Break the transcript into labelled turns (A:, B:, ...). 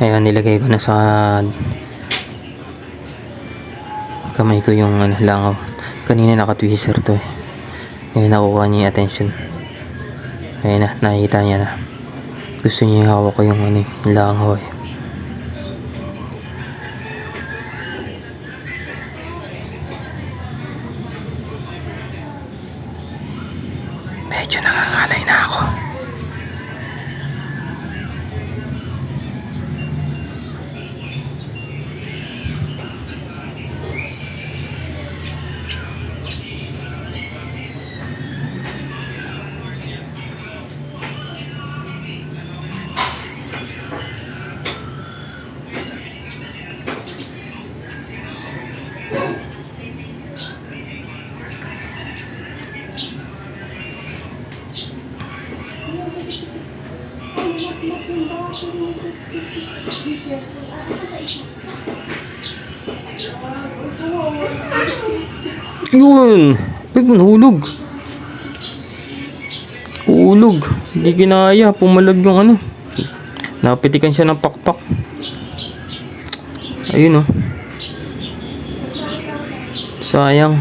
A: Ayan, nilagay ko na sa kamay ko yung langaw. Kanina naka-tweezer to eh. Ngayon nakukuha niya yung attention. Ayan na, nakikita niya na. Gusto niya hawak ko yung langaw eh. Medyo nangangalay na ako. Yun! Ay, nahulog. Hulog. Hindi kinaya. Pumalag yung napitikan siya ng pakpak. Ayun oh. Sayang.